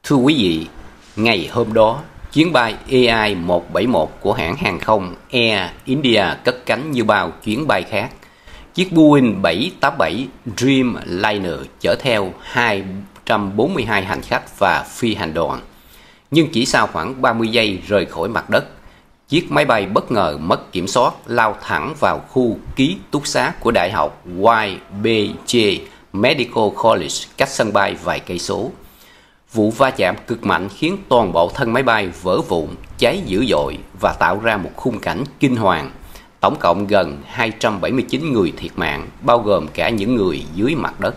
Thưa quý vị, ngày hôm đó, chuyến bay AI-171 của hãng hàng không Air India cất cánh như bao chuyến bay khác. Chiếc Boeing 787 Dreamliner chở theo 242 hành khách và phi hành đoàn. Nhưng chỉ sau khoảng 30 giây rời khỏi mặt đất, chiếc máy bay bất ngờ mất kiểm soát lao thẳng vào khu ký túc xá của Đại học YBJ Medical College cách sân bay vài cây số. Vụ va chạm cực mạnh khiến toàn bộ thân máy bay vỡ vụn, cháy dữ dội và tạo ra một khung cảnh kinh hoàng. Tổng cộng gần 279 người thiệt mạng, bao gồm cả những người dưới mặt đất.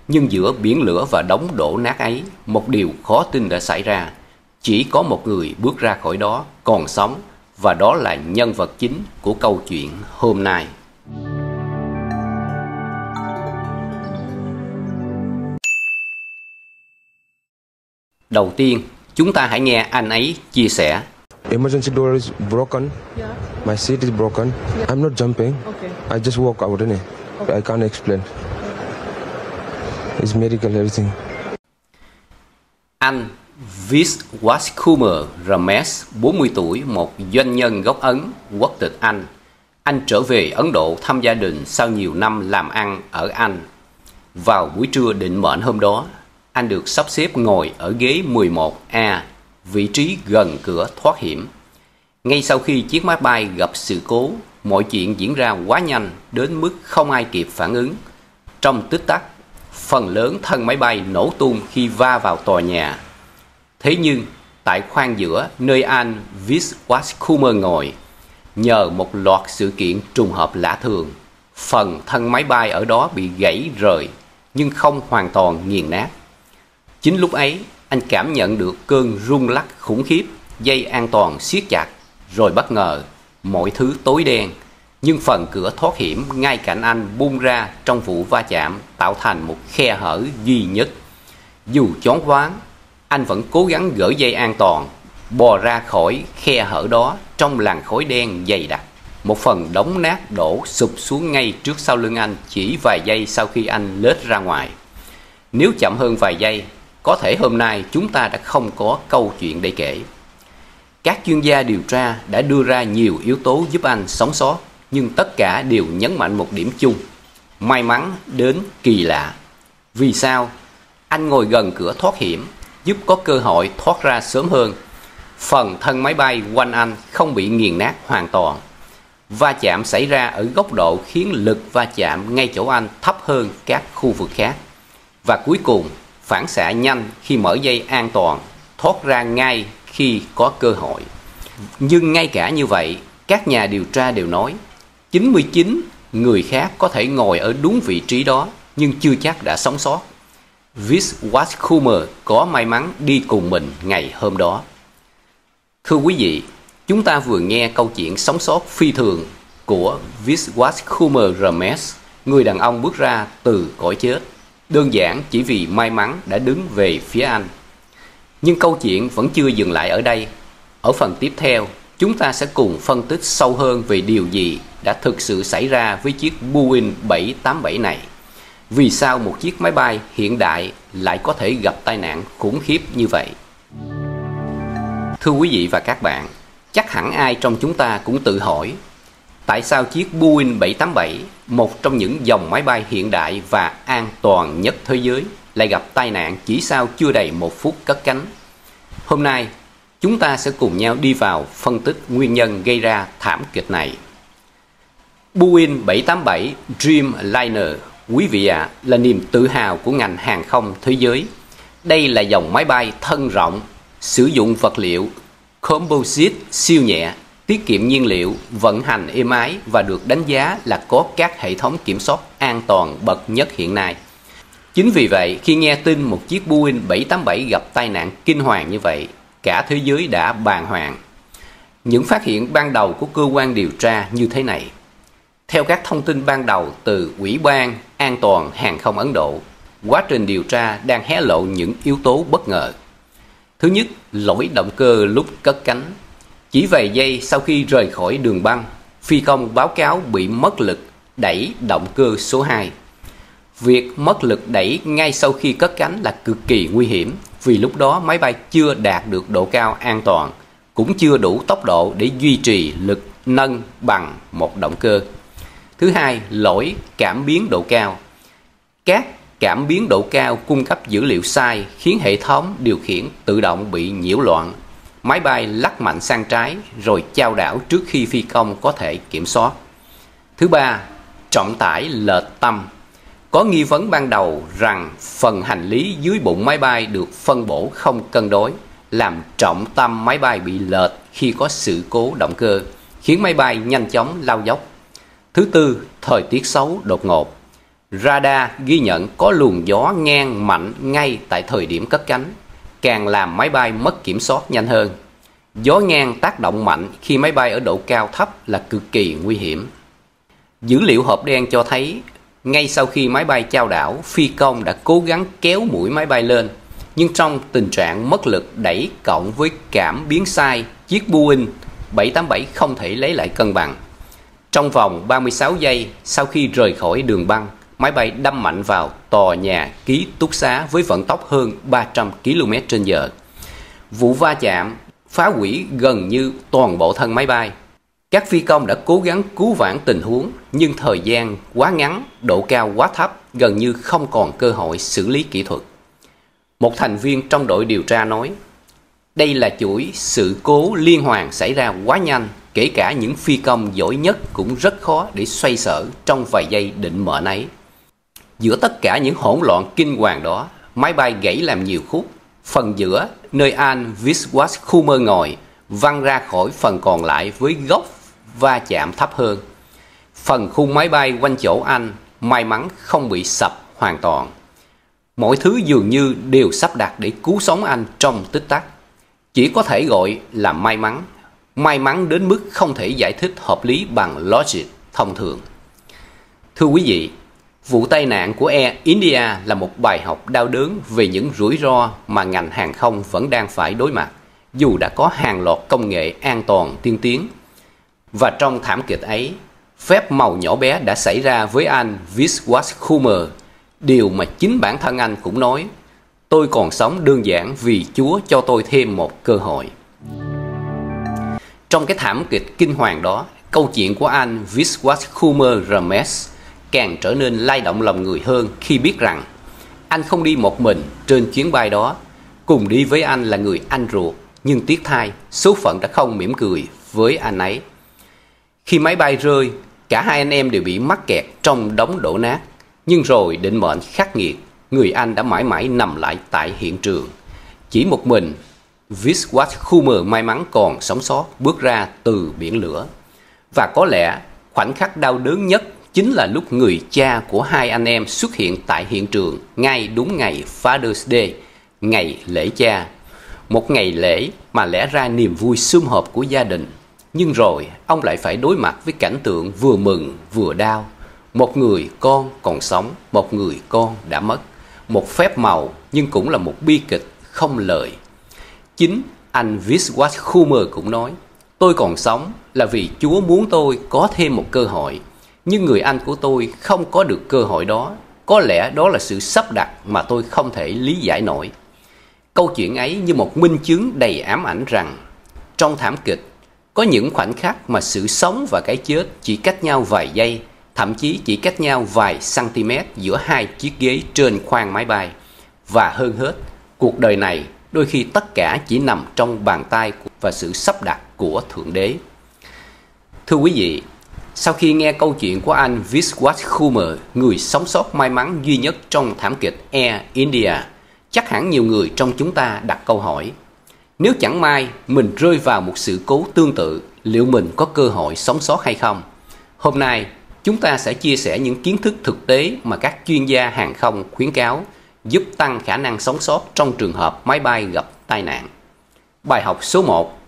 Nhưng giữa biển lửa và đống đổ nát ấy, một điều khó tin đã xảy ra. Chỉ có một người bước ra khỏi đó còn sống, và đó là nhân vật chính của câu chuyện hôm nay. Đầu tiên, chúng ta hãy nghe anh ấy chia sẻ. Emergency door is broken. Yeah. My seat is broken. Yeah. I'm not jumping. Okay. I just walk out in it. Okay. I can't explain. It's medical everything. Anh Vishwaskumar Ramesh, 40 tuổi, một doanh nhân gốc Ấn, quốc tịch Anh. Anh trở về Ấn Độ thăm gia đình sau nhiều năm làm ăn ở Anh. Vào buổi trưa định mệnh hôm đó, anh được sắp xếp ngồi ở ghế 11A, vị trí gần cửa thoát hiểm. Ngay sau khi chiếc máy bay gặp sự cố, mọi chuyện diễn ra quá nhanh đến mức không ai kịp phản ứng. Trong tích tắc, phần lớn thân máy bay nổ tung khi va vào tòa nhà. Thế nhưng, tại khoang giữa nơi anh Vishwaskumar ngồi, nhờ một loạt sự kiện trùng hợp lạ thường, phần thân máy bay ở đó bị gãy rời nhưng không hoàn toàn nghiền nát. Chính lúc ấy, anh cảm nhận được cơn rung lắc khủng khiếp, dây an toàn siết chặt, rồi bất ngờ, mọi thứ tối đen, nhưng phần cửa thoát hiểm ngay cạnh anh bung ra trong vụ va chạm tạo thành một khe hở duy nhất. Dù choáng váng, anh vẫn cố gắng gỡ dây an toàn, bò ra khỏi khe hở đó trong làn khói đen dày đặc. Một phần đống nát đổ sụp xuống ngay trước sau lưng anh chỉ vài giây sau khi anh lết ra ngoài. Nếu chậm hơn vài giây, có thể hôm nay chúng ta đã không có câu chuyện để kể. Các chuyên gia điều tra đã đưa ra nhiều yếu tố giúp anh sống sót, nhưng tất cả đều nhấn mạnh một điểm chung: may mắn đến kỳ lạ. Vì sao? Anh ngồi gần cửa thoát hiểm, giúp có cơ hội thoát ra sớm hơn. Phần thân máy bay quanh anh không bị nghiền nát hoàn toàn. Va chạm xảy ra ở góc độ khiến lực va chạm ngay chỗ anh thấp hơn các khu vực khác. Và cuối cùng, phản xạ nhanh khi mở dây an toàn, thoát ra ngay khi có cơ hội. Nhưng ngay cả như vậy, các nhà điều tra đều nói 99 người khác có thể ngồi ở đúng vị trí đó nhưng chưa chắc đã sống sót. Vishwaskumar có may mắn đi cùng mình ngày hôm đó. Thưa quý vị, chúng ta vừa nghe câu chuyện sống sót phi thường của Vishwaskumar Ramesh, người đàn ông bước ra từ cõi chết, đơn giản chỉ vì may mắn đã đứng về phía anh. Nhưng câu chuyện vẫn chưa dừng lại ở đây. Ở phần tiếp theo, chúng ta sẽ cùng phân tích sâu hơn về điều gì đã thực sự xảy ra với chiếc Boeing 787 này. Vì sao một chiếc máy bay hiện đại lại có thể gặp tai nạn khủng khiếp như vậy? Thưa quý vị và các bạn, chắc hẳn ai trong chúng ta cũng tự hỏi, tại sao chiếc Boeing 787, một trong những dòng máy bay hiện đại và an toàn nhất thế giới, lại gặp tai nạn chỉ sau chưa đầy 1 phút cất cánh? Hôm nay, chúng ta sẽ cùng nhau đi vào phân tích nguyên nhân gây ra thảm kịch này. Boeing 787 Dreamliner, quý vị ạ, là niềm tự hào của ngành hàng không thế giới. Đây là dòng máy bay thân rộng, sử dụng vật liệu composite siêu nhẹ, tiết kiệm nhiên liệu, vận hành êm ái và được đánh giá là có các hệ thống kiểm soát an toàn bậc nhất hiện nay. Chính vì vậy, khi nghe tin một chiếc Boeing 787 gặp tai nạn kinh hoàng như vậy, cả thế giới đã bàng hoàng. Những phát hiện ban đầu của cơ quan điều tra như thế này. Theo các thông tin ban đầu từ Ủy ban An toàn Hàng không Ấn Độ, quá trình điều tra đang hé lộ những yếu tố bất ngờ. Thứ nhất, lỗi động cơ lúc cất cánh. Chỉ vài giây sau khi rời khỏi đường băng, phi công báo cáo bị mất lực đẩy động cơ số 2. Việc mất lực đẩy ngay sau khi cất cánh là cực kỳ nguy hiểm, vì lúc đó máy bay chưa đạt được độ cao an toàn, cũng chưa đủ tốc độ để duy trì lực nâng bằng một động cơ. Thứ hai, lỗi cảm biến độ cao. Các cảm biến độ cao cung cấp dữ liệu sai khiến hệ thống điều khiển tự động bị nhiễu loạn. Máy bay lắc mạnh sang trái rồi chao đảo trước khi phi công có thể kiểm soát. Thứ ba, trọng tải lệch tâm. Có nghi vấn ban đầu rằng phần hành lý dưới bụng máy bay được phân bổ không cân đối, làm trọng tâm máy bay bị lệch khi có sự cố động cơ, khiến máy bay nhanh chóng lao dốc. Thứ tư, thời tiết xấu đột ngột. Radar ghi nhận có luồng gió ngang mạnh ngay tại thời điểm cất cánh, càng làm máy bay mất kiểm soát nhanh hơn. Gió ngang tác động mạnh khi máy bay ở độ cao thấp là cực kỳ nguy hiểm. Dữ liệu hộp đen cho thấy, ngay sau khi máy bay chao đảo, phi công đã cố gắng kéo mũi máy bay lên, nhưng trong tình trạng mất lực đẩy cộng với cảm biến sai, chiếc Boeing 787 không thể lấy lại cân bằng. Trong vòng 36 giây sau khi rời khỏi đường băng, máy bay đâm mạnh vào tòa nhà ký túc xá với vận tốc hơn 300 km/h. Vụ va chạm phá hủy gần như toàn bộ thân máy bay. Các phi công đã cố gắng cứu vãn tình huống, nhưng thời gian quá ngắn, độ cao quá thấp, gần như không còn cơ hội xử lý kỹ thuật. Một thành viên trong đội điều tra nói, đây là chuỗi sự cố liên hoàn xảy ra quá nhanh, kể cả những phi công giỏi nhất cũng rất khó để xoay sở trong vài giây định mệnh ấy. Giữa tất cả những hỗn loạn kinh hoàng đó, máy bay gãy làm nhiều khúc. Phần giữa, nơi Anh Wiswash-Kummer ngồi, văng ra khỏi phần còn lại với góc va chạm thấp hơn. Phần khung máy bay quanh chỗ Anh may mắn không bị sập hoàn toàn. Mọi thứ dường như đều sắp đặt để cứu sống anh trong tích tắc. Chỉ có thể gọi là may mắn. May mắn đến mức không thể giải thích hợp lý bằng logic thông thường. Thưa quý vị, vụ tai nạn của Air India là một bài học đau đớn về những rủi ro mà ngành hàng không vẫn đang phải đối mặt, dù đã có hàng loạt công nghệ an toàn tiên tiến. Và trong thảm kịch ấy, phép màu nhỏ bé đã xảy ra với anh Wiswash-Kummer, điều mà chính bản thân anh cũng nói, tôi còn sống đơn giản vì Chúa cho tôi thêm một cơ hội. Trong cái thảm kịch kinh hoàng đó, câu chuyện của anh Wiswash-Kummer Ramesh càng trở nên lay động lòng người hơn khi biết rằng anh không đi một mình trên chuyến bay đó. Cùng đi với anh là người anh ruột, nhưng tiếc thay, số phận đã không mỉm cười với anh ấy. Khi máy bay rơi, cả hai anh em đều bị mắc kẹt trong đống đổ nát. Nhưng rồi định mệnh khắc nghiệt, người anh đã mãi mãi nằm lại tại hiện trường. Chỉ một mình, Wiswash-Kummer may mắn còn sống sót bước ra từ biển lửa. Và có lẽ khoảnh khắc đau đớn nhất chính là lúc người cha của hai anh em xuất hiện tại hiện trường ngay đúng ngày Father's Day, ngày lễ cha. Một ngày lễ mà lẽ ra niềm vui sum họp của gia đình. Nhưng rồi ông lại phải đối mặt với cảnh tượng vừa mừng vừa đau. Một người con còn sống, một người con đã mất. Một phép màu nhưng cũng là một bi kịch không lời. Chính anh Wiswash-Kummer cũng nói, tôi còn sống là vì Chúa muốn tôi có thêm một cơ hội. Nhưng người anh của tôi không có được cơ hội đó. Có lẽ đó là sự sắp đặt mà tôi không thể lý giải nổi. Câu chuyện ấy như một minh chứng đầy ám ảnh rằng trong thảm kịch có những khoảnh khắc mà sự sống và cái chết chỉ cách nhau vài giây, thậm chí chỉ cách nhau vài cm giữa hai chiếc ghế trên khoang máy bay. Và hơn hết, cuộc đời này đôi khi tất cả chỉ nằm trong bàn tay và sự sắp đặt của Thượng Đế. Thưa quý vị, sau khi nghe câu chuyện của anh Wiswash-Kummer, người sống sót may mắn duy nhất trong thảm kịch Air India, chắc hẳn nhiều người trong chúng ta đặt câu hỏi, nếu chẳng may mình rơi vào một sự cố tương tự, liệu mình có cơ hội sống sót hay không? Hôm nay, chúng ta sẽ chia sẻ những kiến thức thực tế mà các chuyên gia hàng không khuyến cáo giúp tăng khả năng sống sót trong trường hợp máy bay gặp tai nạn. Bài học số 1.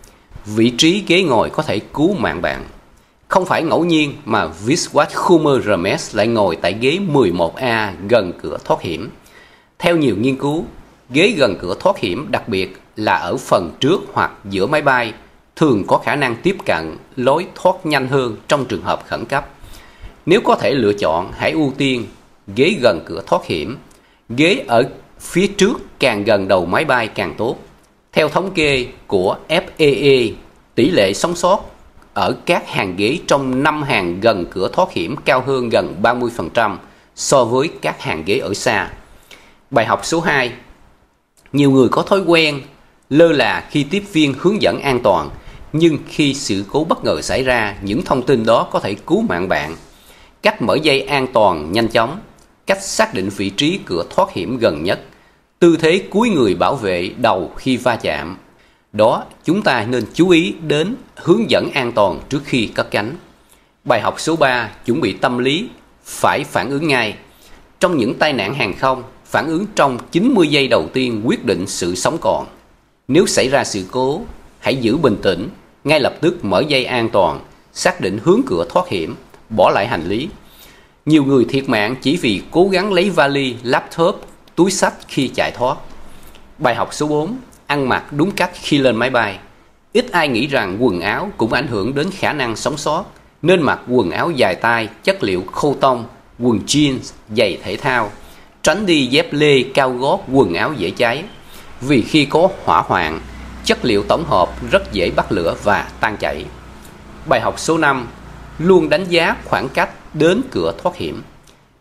Vị trí ghế ngồi có thể cứu mạng bạn. Không phải ngẫu nhiên mà Wiswash-Kummer Ramesh lại ngồi tại ghế 11A gần cửa thoát hiểm. Theo nhiều nghiên cứu, ghế gần cửa thoát hiểm đặc biệt là ở phần trước hoặc giữa máy bay thường có khả năng tiếp cận lối thoát nhanh hơn trong trường hợp khẩn cấp. Nếu có thể lựa chọn, hãy ưu tiên ghế gần cửa thoát hiểm. Ghế ở phía trước càng gần đầu máy bay càng tốt. Theo thống kê của FAA, tỷ lệ sống sót ở các hàng ghế trong 5 hàng gần cửa thoát hiểm cao hơn gần 30% so với các hàng ghế ở xa. Bài học số 2. Nhiều người có thói quen lơ là khi tiếp viên hướng dẫn an toàn, nhưng khi sự cố bất ngờ xảy ra, những thông tin đó có thể cứu mạng bạn. Cách mở dây an toàn nhanh chóng, cách xác định vị trí cửa thoát hiểm gần nhất, tư thế cúi người bảo vệ đầu khi va chạm. Đó, chúng ta nên chú ý đến hướng dẫn an toàn trước khi cất cánh. Bài học số 3. Chuẩn bị tâm lý, phải phản ứng ngay. Trong những tai nạn hàng không, phản ứng trong 90 giây đầu tiên quyết định sự sống còn. Nếu xảy ra sự cố, hãy giữ bình tĩnh, ngay lập tức mở dây an toàn, xác định hướng cửa thoát hiểm, bỏ lại hành lý. Nhiều người thiệt mạng chỉ vì cố gắng lấy vali, laptop, túi xách khi chạy thoát. Bài học số 4. Ăn mặc đúng cách khi lên máy bay. Ít ai nghĩ rằng quần áo cũng ảnh hưởng đến khả năng sống sót, nên mặc quần áo dài tay, chất liệu khô tông, quần jeans, giày thể thao. Tránh đi dép lê, cao gót, quần áo dễ cháy. Vì khi có hỏa hoạn, chất liệu tổng hợp rất dễ bắt lửa và tan chảy. Bài học số 5. Luôn đánh giá khoảng cách đến cửa thoát hiểm.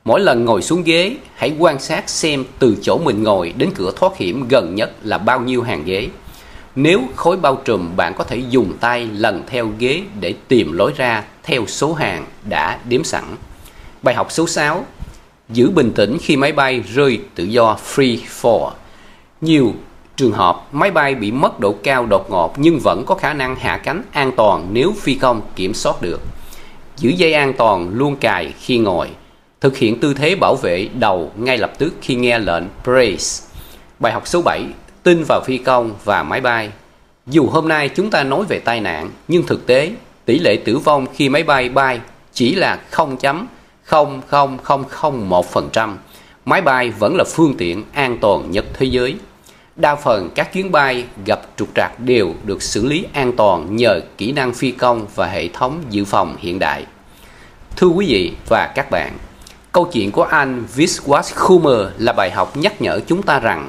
Mỗi lần ngồi xuống ghế, hãy quan sát xem từ chỗ mình ngồi đến cửa thoát hiểm gần nhất là bao nhiêu hàng ghế. Nếu khối bao trùm, bạn có thể dùng tay lần theo ghế để tìm lối ra theo số hàng đã đếm sẵn. Bài học số 6. Giữ bình tĩnh khi máy bay rơi tự do free fall. Nhiều trường hợp máy bay bị mất độ cao đột ngột nhưng vẫn có khả năng hạ cánh an toàn nếu phi công kiểm soát được. Giữ dây an toàn luôn cài khi ngồi. Thực hiện tư thế bảo vệ đầu ngay lập tức khi nghe lệnh brace. Bài học số 7. Tin vào phi công và máy bay. Dù hôm nay chúng ta nói về tai nạn, nhưng thực tế, tỷ lệ tử vong khi máy bay bay chỉ là 0.00001%. Máy bay vẫn là phương tiện an toàn nhất thế giới. Đa phần các chuyến bay gặp trục trặc đều được xử lý an toàn nhờ kỹ năng phi công và hệ thống dự phòng hiện đại. Thưa quý vị và các bạn, câu chuyện của anh Winswash là bài học nhắc nhở chúng ta rằng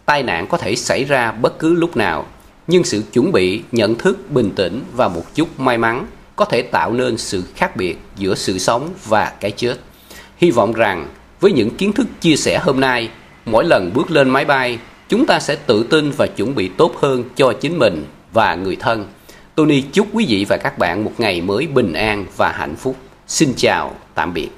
tai nạn có thể xảy ra bất cứ lúc nào, nhưng sự chuẩn bị, nhận thức bình tĩnh và một chút may mắn có thể tạo nên sự khác biệt giữa sự sống và cái chết. Hy vọng rằng với những kiến thức chia sẻ hôm nay, mỗi lần bước lên máy bay, chúng ta sẽ tự tin và chuẩn bị tốt hơn cho chính mình và người thân. Tony chúc quý vị và các bạn một ngày mới bình an và hạnh phúc. Xin chào, tạm biệt.